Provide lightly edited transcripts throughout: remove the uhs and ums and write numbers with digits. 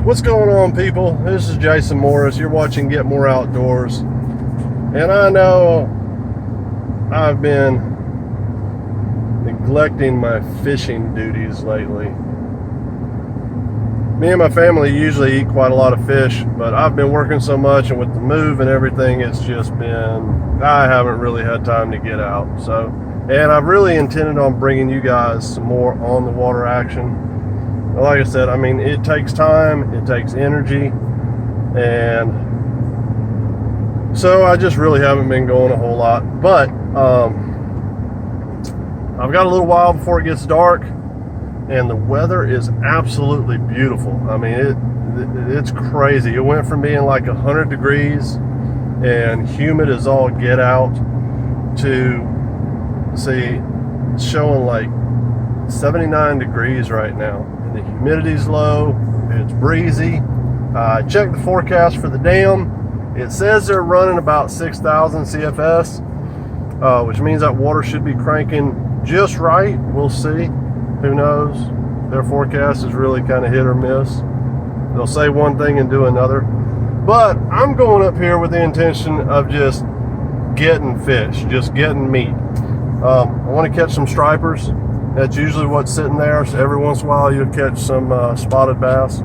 What's going on, people? This is Jason Morris. You're watching Get More Outdoors. And I know I've been neglecting my fishing duties lately. Me and my family usually eat quite a lot of fish, but I've been working so much, and with the move and everything, it's just been, I haven't really had time to get out. And I've really intended on bringing you guys some more on the water action. Like I said, I mean, it takes time, it takes energy, and so I just really haven't been going a whole lot. But I've got a little while before it gets dark, and the weather is absolutely beautiful. I mean, it's crazy. It went from being like 100 degrees and humid as all get out to, see, it's showing like 79 degrees right now. The humidity's low, it's breezy. I checked the forecast for the dam. It says they're running about 6,000 CFS, which means that water should be cranking just right. We'll see. Who knows? Their forecast is really kind of hit or miss. They'll say one thing and do another. But I'm going up here with the intention of just getting fish, just getting meat. I want to catch some stripers. That's usually what's sitting there, so every once in a while you'll catch some spotted bass.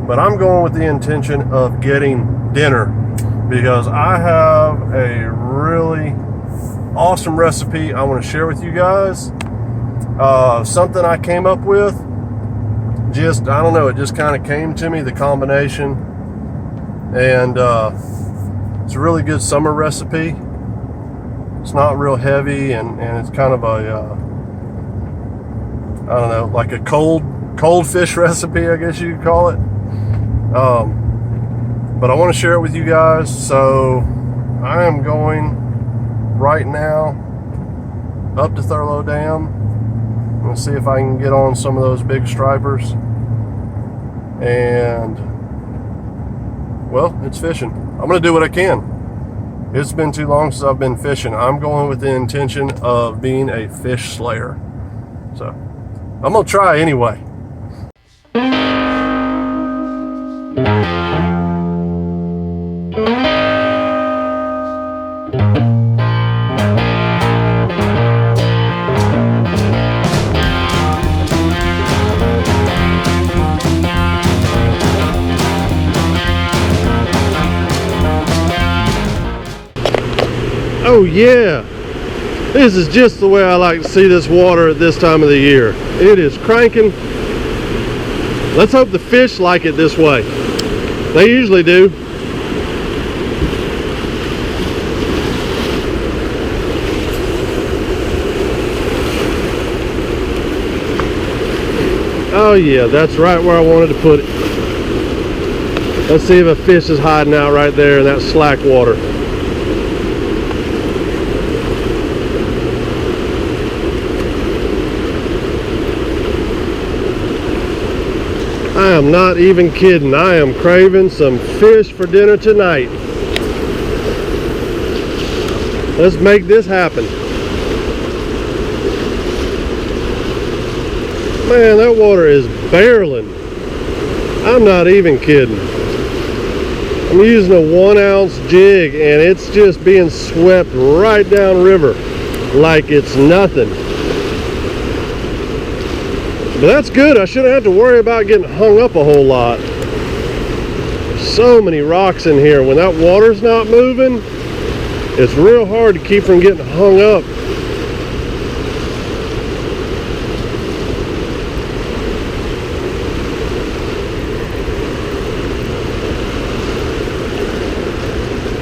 But I'm going with the intention of getting dinner, because I have a really awesome recipe I want to share with you guys. Something I came up with, just, I don't know, it just kind of came to me, the combination. And it's a really good summer recipe. It's not real heavy, and it's kind of a I don't know, like a cold fish recipe, I guess you could call it. But I want to share it with you guys, so I am going right now up to Thurlow Dam. I'm going to see if I can get on some of those big stripers. And, well, it's fishing. I'm going to do what I can. It's been too long since I've been fishing. I'm going with the intention of being a fish slayer. So I'm gonna try anyway. Oh yeah, this is just the way I like to see this water at this time of the year. It is cranking. Let's hope the fish like it this way. They usually do. Oh yeah, that's right where I wanted to put it. Let's see if a fish is hiding out right there in that slack water. I am not even kidding. I am craving some fish for dinner tonight. Let's make this happen. Man, that water is barreling. I'm not even kidding. I'm using a 1-ounce jig, and it's just being swept right down river like it's nothing. But that's good. I shouldn't have to worry about getting hung up a whole lot. There's so many rocks in here. When that water's not moving, it's real hard to keep from getting hung up.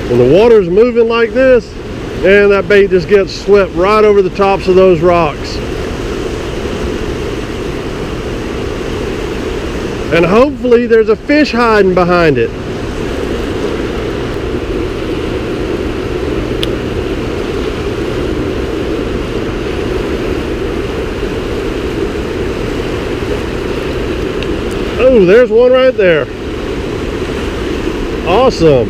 When the water's moving like this, and that bait just gets swept right over the tops of those rocks. And hopefully there's a fish hiding behind it. Oh, there's one right there. Awesome.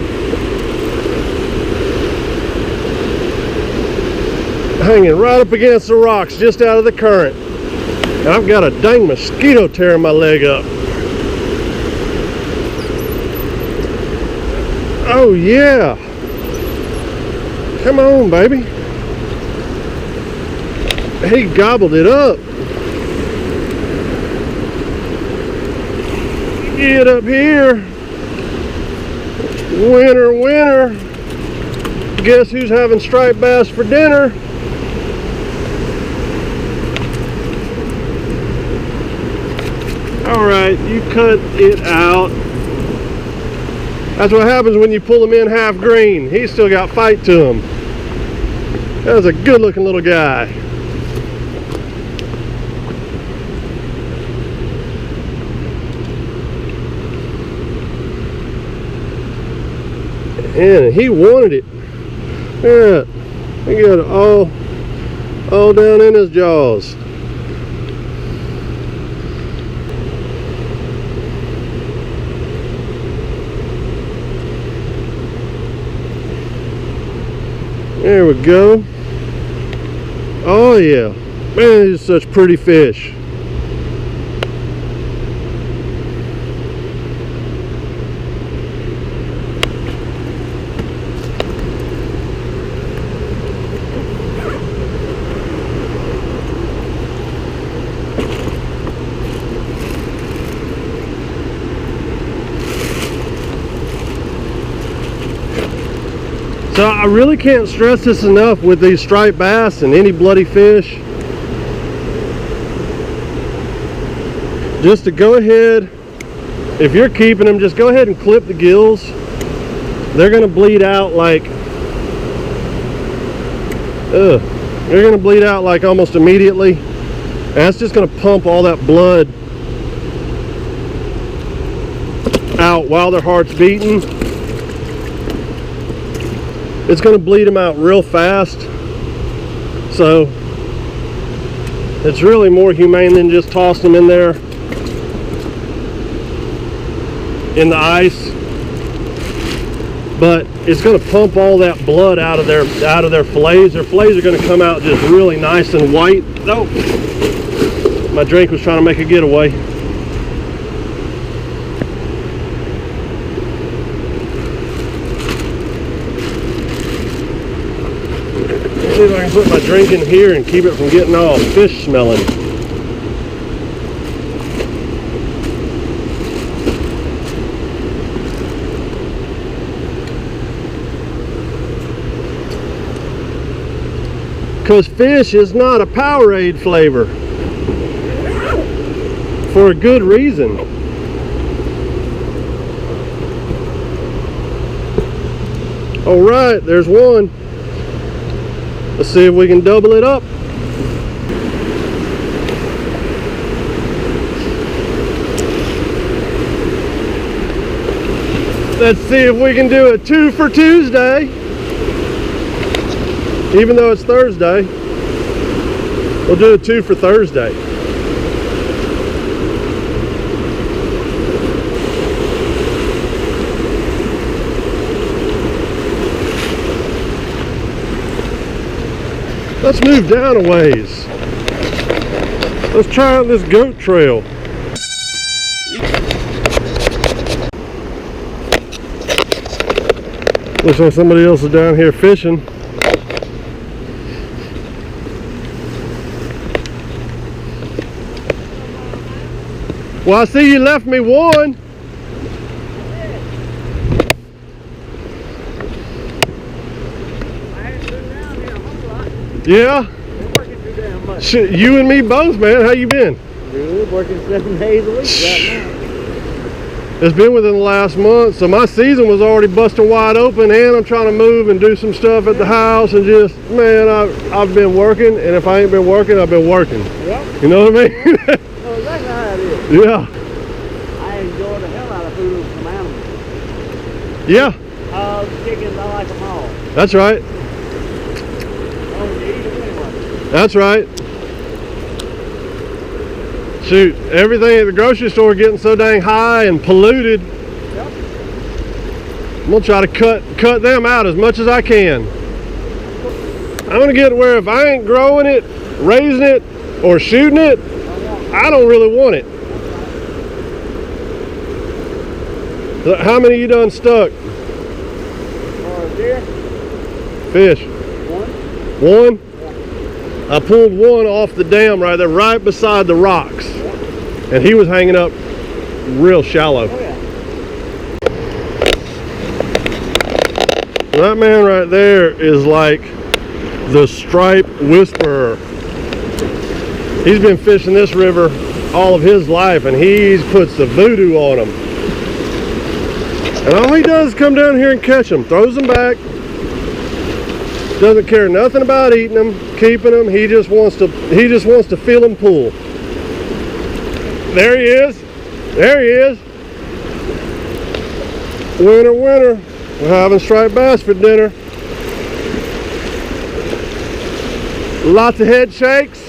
Hanging right up against the rocks just out of the current. And I've got a dang mosquito tearing my leg up. Oh yeah. Come on, baby. He gobbled it up. Get up here. Winner, winner. Guess who's having striped bass for dinner? Alright, you cut it out. That's what happens when you pull him in half green. He's still got fight to him. That was a good looking little guy. And he wanted it. Yeah, he got it all down in his jaws. There we go. Oh yeah, man, these are such pretty fish. So I really can't stress this enough with these striped bass and any bloody fish. Just to go ahead, if you're keeping them, just go ahead and clip the gills. They're gonna bleed out like, they're gonna bleed out like almost immediately. And that's just gonna pump all that blood out while their heart's beating. It's going to bleed them out real fast, so it's really more humane than just tossing them in there in the ice. But it's going to pump all that blood out of their fillets. Their fillets are going to come out just really nice and white. Oh, my drink was trying to make a getaway. See if I can put my drink in here and keep it from getting all fish smelling. Because fish is not a Powerade flavor. For a good reason. Alright, there's one. Let's see if we can double it up. Let's see if we can do a 2 for Tuesday. Even though it's Thursday, we'll do a 2 for Thursday. Let's move down a ways. Let's try out this goat trail. Looks like somebody else is down here fishing. Well, I see you left me one. Yeah? We're working too damn much. Shit, you and me both, man. How you been? Good, working 7 days a week right now. It's been within the last month, so my season was already busting wide open, and I'm trying to move and do some stuff at the house, and just, man, I've been working, and if I ain't been working, I've been working. Yep. You know what I mean? No, exactly how it is. Yeah. I enjoy the hell out of food from animals. Yeah. Chickens, I like them all. That's right. Oh, you eat them anyway. That's right. Shoot, everything at the grocery store getting so dang high and polluted. Yep. I'm gonna try to cut them out as much as I can. I'm gonna get where if I ain't growing it, raising it, or shooting it, I don't really want it. How many you done stuck? fish? One? One? I pulled one off the dam right there, right beside the rocks. And he was hanging up real shallow. Oh, yeah. That man right there is like the stripe whisperer. He's been fishing this river all of his life, and he puts the voodoo on them. And all he does is come down here and catch them, throws them back. Doesn't care nothing about eating them, keeping them. He just wants to feel them pull. There he is. There he is. Winner, winner. We're having striped bass for dinner. Lots of head shakes.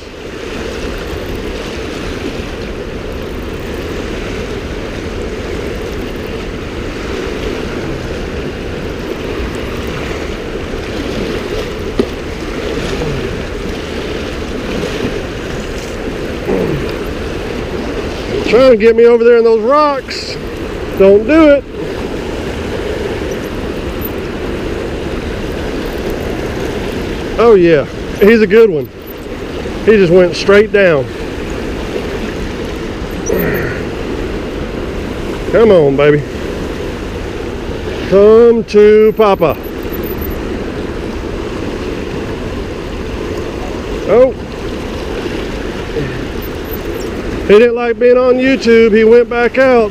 Trying to get me over there in those rocks. Don't do it. Oh yeah, he's a good one. He just went straight down. Come on, baby. Come to Papa. Oh. He didn't like being on YouTube. He went back out.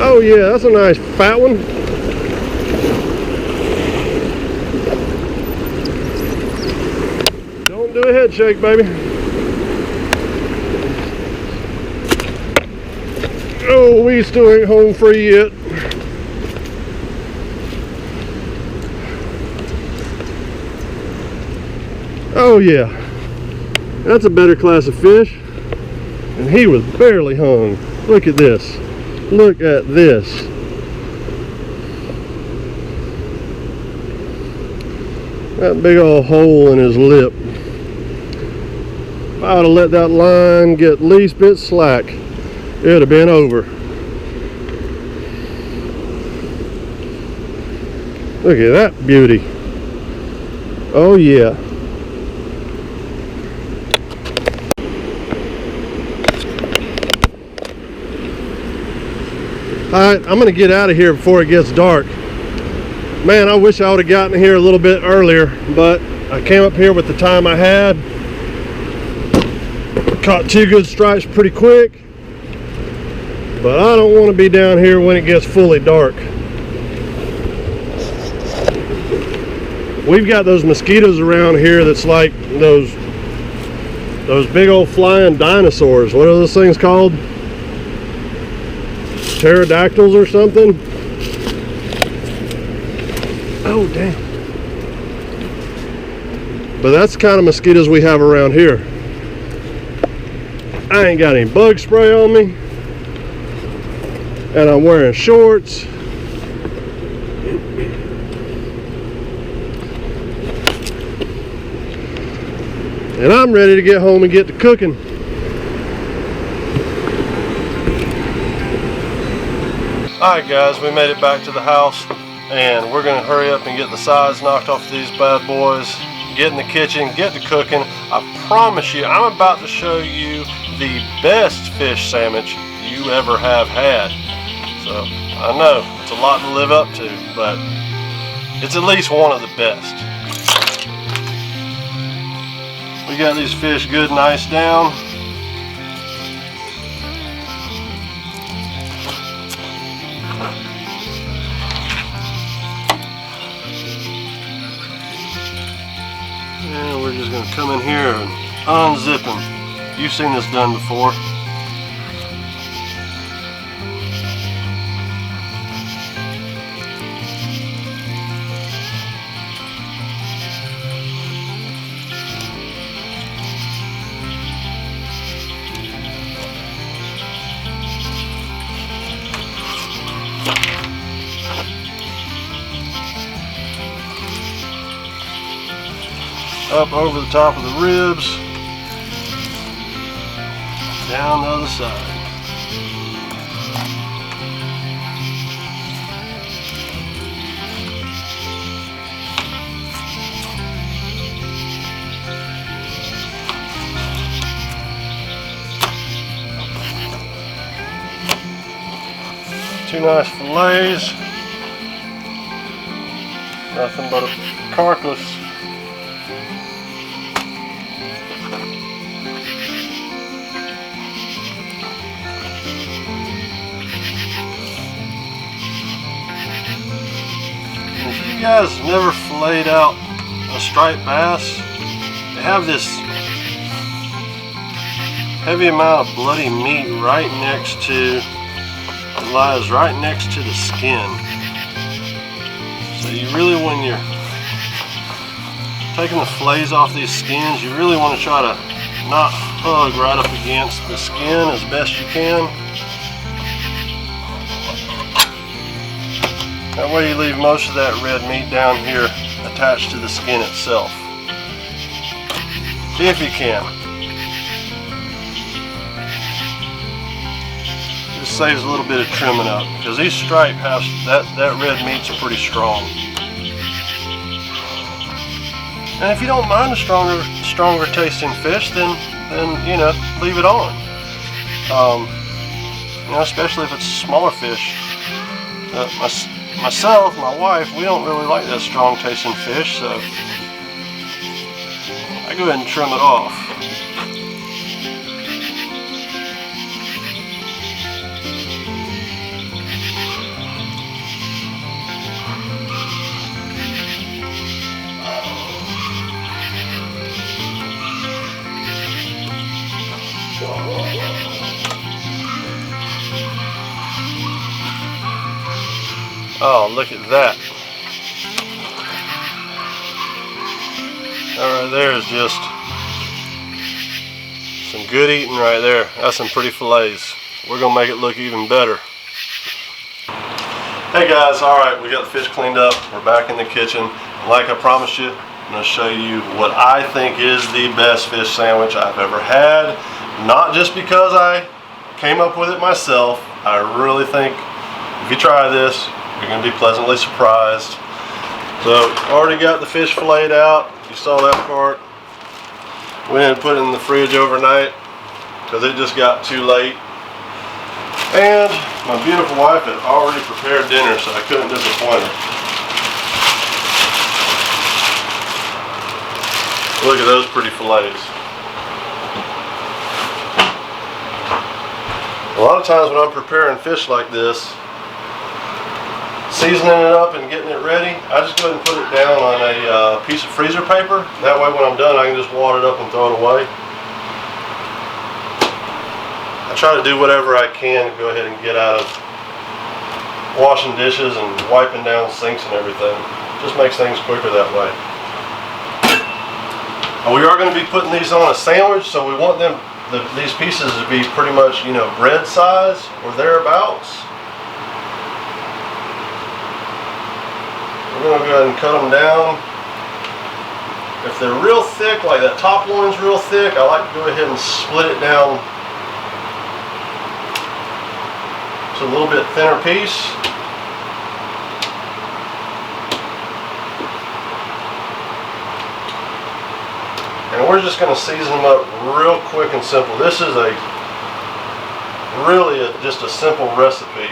Oh yeah, that's a nice fat one. Don't do a head shake, baby. Oh, we still ain't home free yet. Oh yeah, that's a better class of fish. And he was barely hung. Look at this. Look at this. That big old hole in his lip. If I would have let that line get least bit slack, it would have been over. Look at that beauty. Oh yeah. Alright, I'm going to get out of here before it gets dark. Man, I wish I would have gotten here a little bit earlier, but I came up here with the time I had. Caught two good stripes pretty quick, but I don't want to be down here when it gets fully dark. We've got those mosquitoes around here that's like those big old flying dinosaurs. What are those things called? Pterodactyls or something? Oh damn. But that's the kind of mosquitoes we have around here. I ain't got any bug spray on me, and I'm wearing shorts. And I'm ready to get home and get to cooking. Alright guys, we made it back to the house, and we're going to hurry up and get the sides knocked off these bad boys, get in the kitchen, get to cooking. I promise you, I'm about to show you the best fish sandwich you ever have had. So, I know, it's a lot to live up to, but it's at least one of the best. We got these fish good and iced down. And we're just going to come in here and unzip them. You've seen this done before. Up over the top of the ribs, down the other side. Two nice fillets. Nothing but a carcass. If you guys never filleted out a striped bass, they have this heavy amount of bloody meat right next to, it lies right next to the skin. So you really, when you're taking the fillets off these skins, you really want to try to not hug right up against the skin as best you can. That way you leave most of that red meat down here attached to the skin itself. If you can. Just saves a little bit of trimming up, because these stripe have that red meat's pretty strong. And if you don't mind a stronger tasting fish, then you know, leave it on. You know, especially if it's a smaller fish. Myself, my wife, we don't really like that strong tasting fish, so I go ahead and trim it off. Oh, look at that. That right there is just some good eating right there. That's some pretty fillets. We're gonna make it look even better. Hey guys, alright, we got the fish cleaned up. We're back in the kitchen. Like I promised you, I'm gonna show you what I think is the best fish sandwich I've ever had. Not just because I came up with it myself. I really think if you try this, you're going to be pleasantly surprised. So, already got the fish filleted out. You saw that part. Went and put it in the fridge overnight because it just got too late. And my beautiful wife had already prepared dinner, so I couldn't disappoint her. Look at those pretty fillets. A lot of times when I'm preparing fish like this, seasoning it up and getting it ready, I just go ahead and put it down on a piece of freezer paper. That way when I'm done, I can just wad it up and throw it away. I try to do whatever I can to go ahead and get out of washing dishes and wiping down sinks and everything. Just makes things quicker that way. And we are going to be putting these on a sandwich, so we want these pieces to be pretty much, you know, bread size or thereabouts. We're going to go ahead and cut them down. If they're real thick, like that top loin's real thick, I like to go ahead and split it down to a little bit thinner piece. And we're just going to season them up real quick and simple. This is just a simple recipe.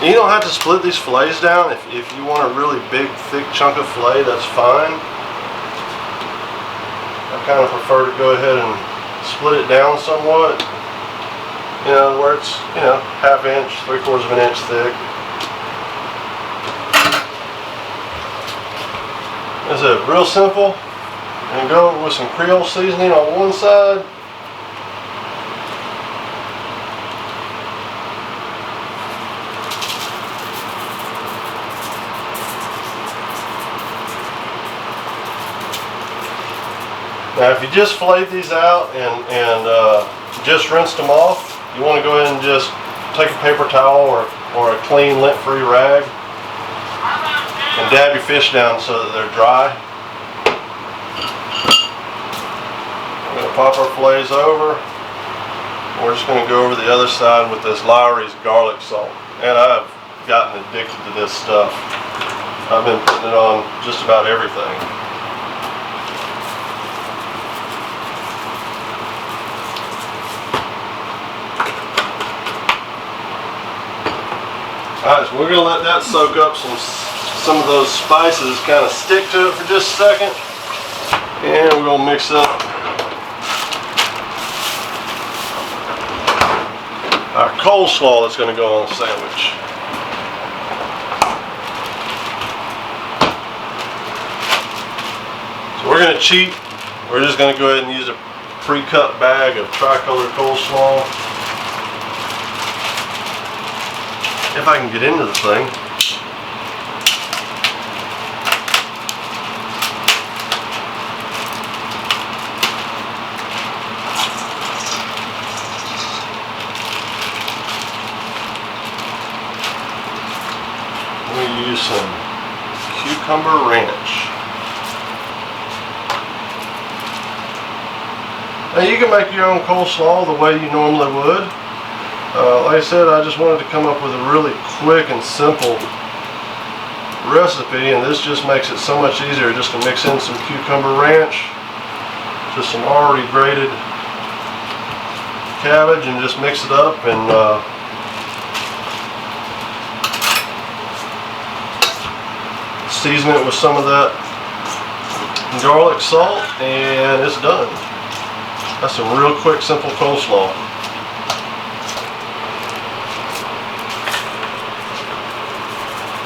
You don't have to split these fillets down. If you want a really big, thick chunk of fillet, that's fine. I kind of prefer to go ahead and split it down somewhat. You know, where it's, you know, ½ inch, ¾ of an inch thick. Is it real simple? And go with some Creole seasoning on one side. Now if you just filleted these out and just rinsed them off, you want to go ahead and just take a paper towel or a clean lint-free rag and dab your fish down so that they're dry. We're going to pop our fillets over. We're just going to go over the other side with this Lowry's garlic salt. And I've gotten addicted to this stuff. I've been putting it on just about everything. so we're gonna let that soak up some of those spices, kind of stick to it for just a second, and we're gonna mix up our coleslaw that's gonna go on the sandwich. So we're gonna cheat. We're just gonna go ahead and use a pre-cut bag of tricolor coleslaw. If I can get into the thing. We use some cucumber ranch. Now you can make your own coleslaw the way you normally would. Like I said, I just wanted to come up with a really quick and simple recipe, and this just makes it so much easier just to mix in some cucumber ranch, just some already grated cabbage, and just mix it up and season it with some of that garlic salt, and it's done. That's a real quick, simple coleslaw.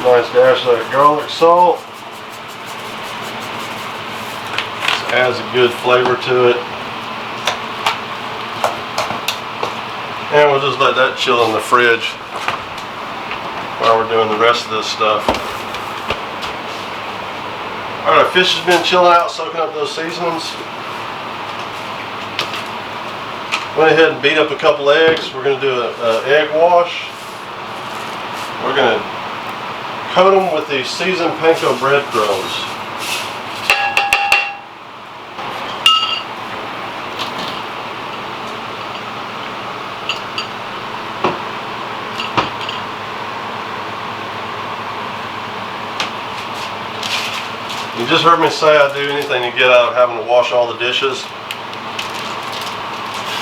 Nice dash of that garlic salt. Just adds a good flavor to it. And we'll just let that chill in the fridge while we're doing the rest of this stuff. Alright, our fish has been chilling out, soaking up those seasonings. Went ahead and beat up a couple eggs. We're going to do an egg wash. We're going to coat them with these seasoned panko breadcrumbs. You just heard me say I'd do anything to get out of having to wash all the dishes.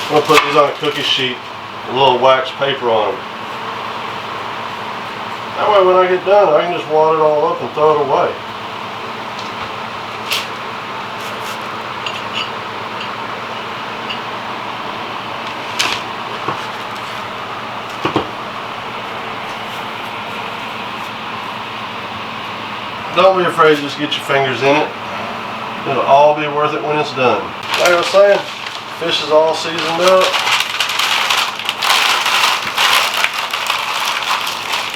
I'm going to put these on a cookie sheet with a little wax paper on them. That way when I get done, I can just wad it all up and throw it away. Don't be afraid to just get your fingers in it. It'll all be worth it when it's done. Like I was saying, fish is all seasoned up.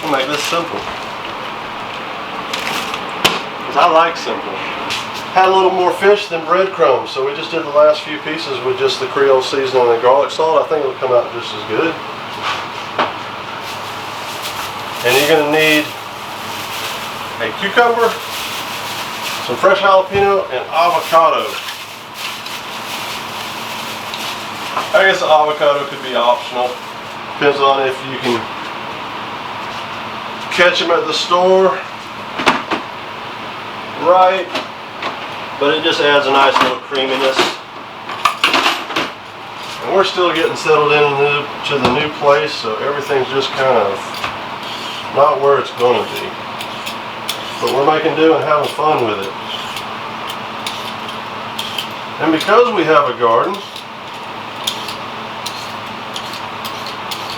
We'll make this simple. Because I like simple. Had a little more fish than breadcrumbs, so we just did the last few pieces with just the Creole seasoning and the garlic salt. I think it'll come out just as good. And you're going to need a cucumber, some fresh jalapeno, and avocado. I guess the avocado could be optional. Depends on if you can catch them at the store right, but it just adds a nice little creaminess. And we're still getting settled into the new place, so everything's just kind of not where it's going to be. But we're making do and having fun with it. And because we have a garden,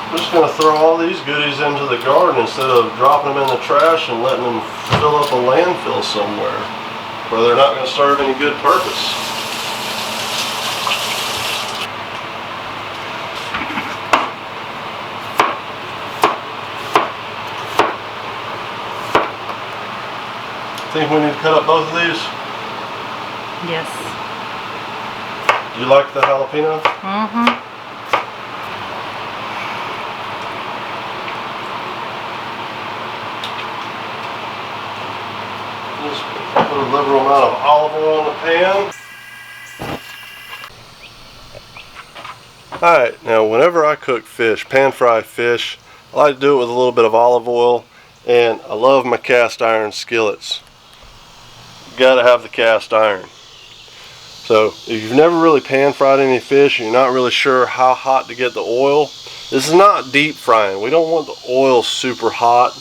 I'm just going to throw all these goodies into the garden instead of dropping them in the trash and letting them fill up a landfill somewhere where they're not going to serve any good purpose. Think we need to cut up both of these? Yes. You like the jalapeno? Mm-hmm. Just put a liberal amount of olive oil in the pan. Alright, now whenever I cook fish, pan-fried fish, I like to do it with a little bit of olive oil, and I love my cast iron skillets. You gotta have the cast iron. So if you've never really pan-fried any fish and you're not really sure how hot to get the oil, this is not deep frying. We don't want the oil super hot.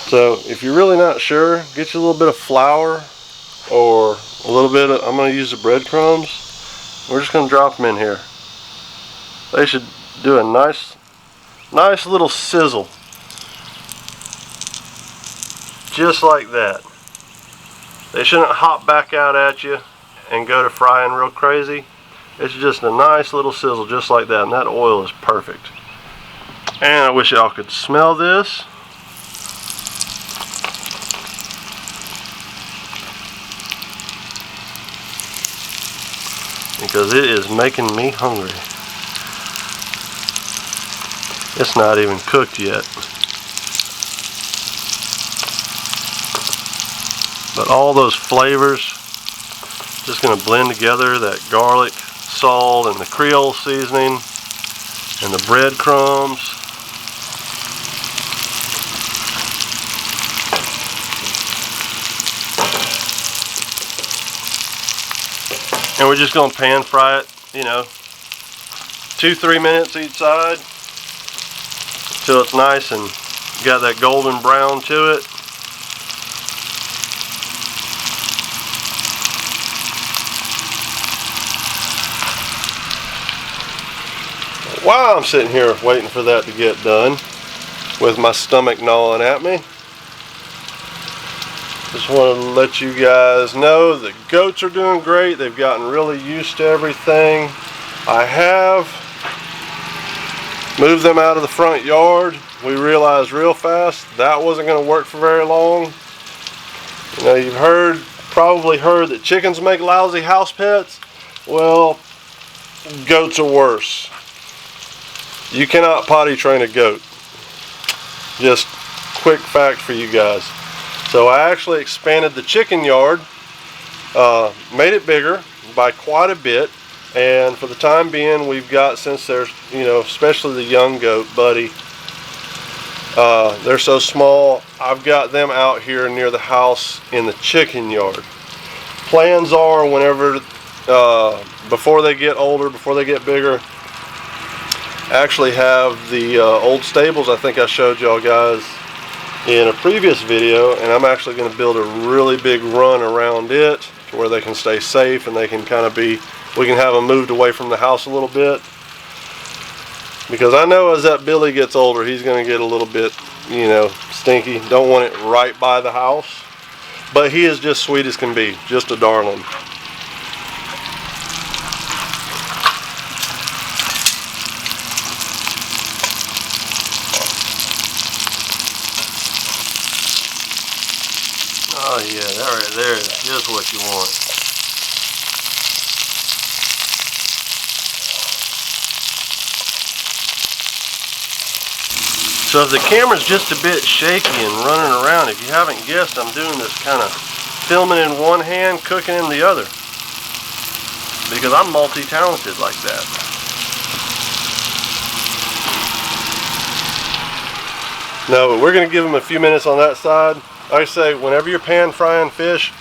So if you're really not sure, get you a little bit of flour or a little bit of, I'm going to use the breadcrumbs. We're just going to drop them in here. They should do a nice little sizzle. Just like that. They shouldn't hop back out at you and go to frying real crazy. It's just a nice little sizzle just like that, and that oil is perfect. And I wish y'all could smell this. Because it is making me hungry. It's not even cooked yet. But all those flavors just going to blend together, that garlic, salt, and the Creole seasoning, and the breadcrumbs. And we're just going to pan fry it, 2-3 minutes each side till it's nice and got that golden brown to it. While I'm sitting here waiting for that to get done, with my stomach gnawing at me, just want to let you guys know the goats are doing great. They've gotten really used to everything. I have moved them out of the front yard. We realized real fast that wasn't going to work for very long. You've probably heard that chickens make lousy house pets. Well, goats are worse. You cannot potty train a goat. Just quick fact for you guys. So I actually expanded the chicken yard, made it bigger by quite a bit, and for the time being we've got, since there's, especially the young goat, Buddy, they're so small, I've got them out here near the house in the chicken yard. Plans are whenever, before they get older, before they get bigger, actually have the old stables I think I showed y'all guys in a previous video, and I'm actually going to build a really big run around it to where they can stay safe and they can we can have them moved away from the house a little bit, because I know as that Billy gets older he's going to get a little bit stinky. Don't want it right by the house, but he is just sweet as can be, just a darling. Oh yeah, that right there is just what you want. So if the camera's just a bit shaky and running around, if you haven't guessed, I'm doing this kind of filming in one hand, cooking in the other. Because I'm multi-talented like that. No, but we're going to give them a few minutes on that side. Like I say, whenever you're pan frying fish,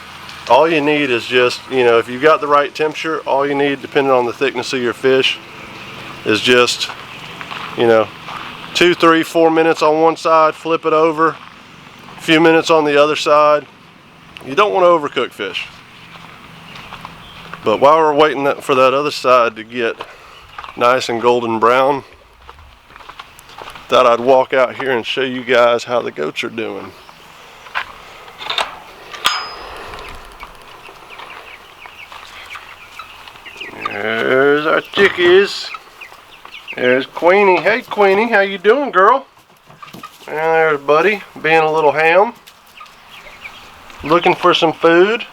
all you need is just, if you've got the right temperature, all you need, depending on the thickness of your fish, is just, 2, 3, 4 minutes on one side, flip it over, a few minutes on the other side. You don't want to overcook fish. But while we're waiting for that other side to get nice and golden brown, thought I'd walk out here and show you guys how the goats are doing. There's our chickies. There's Queenie. Hey Queenie, how you doing, girl? And there's Buddy, being a little ham. Looking for some food.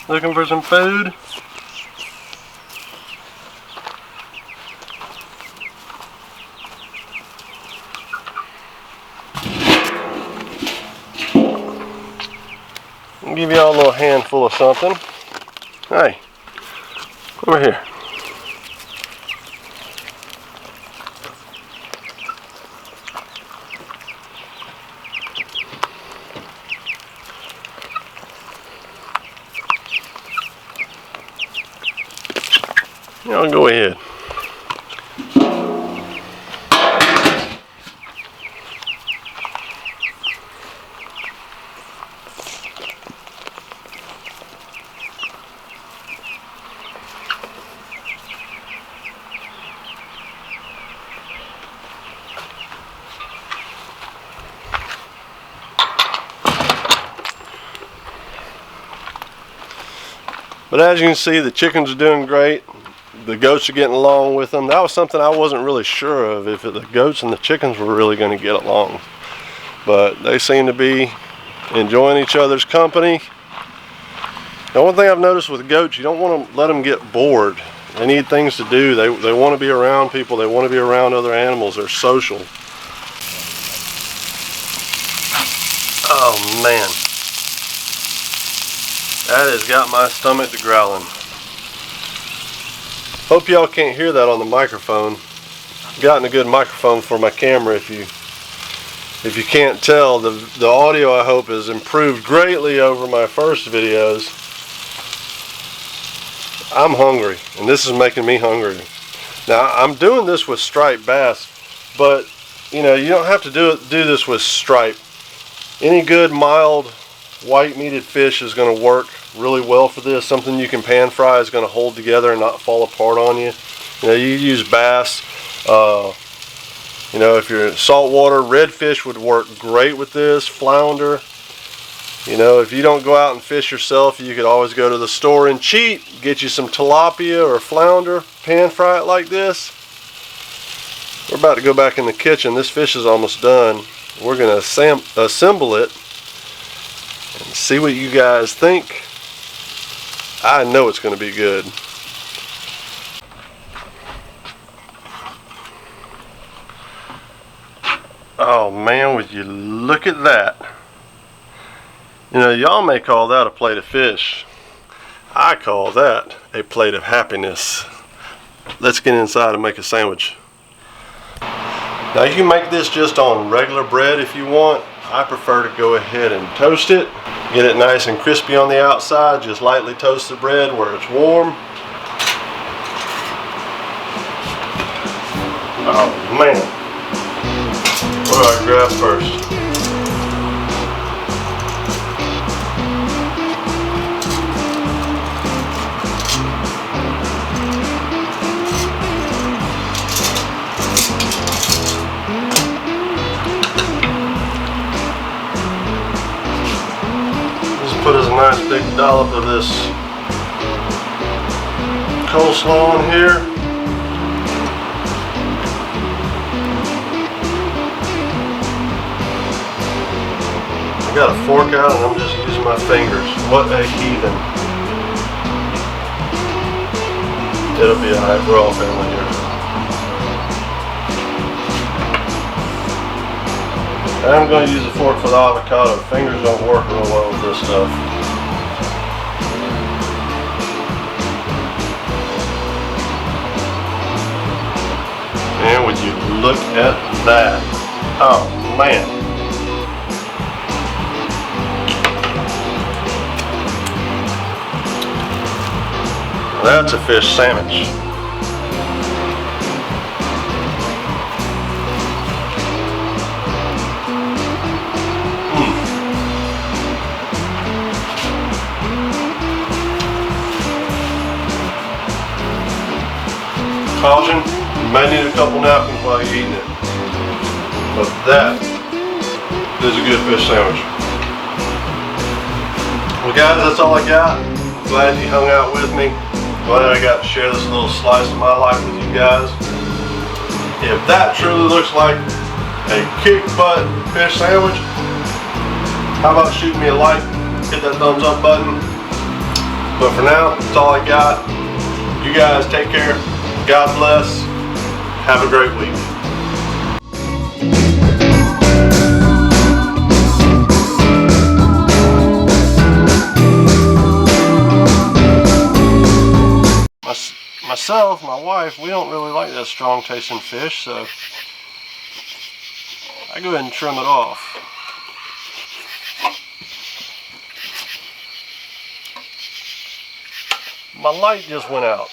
Looking for some food. I'll give y'all a little handful of something. Hey, over here. Y'all go ahead. But as you can see, the chickens are doing great. The goats are getting along with them. That was something I wasn't really sure of, if the goats and the chickens were really going to get along. But they seem to be enjoying each other's company. The one thing I've noticed with goats, you don't want to let them get bored. They need things to do. They want to be around people. They want to be around other animals. They're social. Oh man. That has got my stomach to growling. Hope y'all can't hear that on the microphone. I've gotten a good microphone for my camera. If you can't tell, the audio, I hope, has improved greatly over my first videos. I'm hungry, and this is making me hungry. Now, I'm doing this with striped bass, but you know, you don't have to do this with striped. Any good mild white meated fish is going to work really well for this. Something you can pan fry is going to hold together and not fall apart on you. You know, you use bass. You know, if you're in saltwater, redfish would work great with this. Flounder. You know, if you don't go out and fish yourself, you could always go to the store and cheat. Get you some tilapia or flounder. Pan fry it like this. We're about to go back in the kitchen. This fish is almost done. We're going to assemble it and see what you guys think. I know it's going to be good. Oh man, would you look at that. You know, y'all may call that a plate of fish. I call that a plate of happiness. Let's get inside and make a sandwich. Now you can make this just on regular bread if you want. I prefer to go ahead and toast it. Get it nice and crispy on the outside. Just lightly toast the bread where it's warm. Oh man. What do I grab first? Put us a nice big dollop of this coleslaw in here. I got a fork out and I'm just using my fingers. What a heathen. It'll be alright, we're all family here. I'm going to use a fork for the avocado. Fingers don't work real well with this stuff. And would you look at that? Oh man. That's a fish sandwich. Caution, you may need a couple napkins while you're eating it. But that is a good fish sandwich. Well guys, that's all I got. Glad you hung out with me. Glad I got to share this little slice of my life with you guys. If that truly looks like a kick butt fish sandwich, how about shooting me a like, hit that thumbs up button. But for now, that's all I got. You guys take care. God bless. Have a great week. Myself, my wife, we don't really like that strong tasting fish, so I go ahead and trim it off. My light just went out.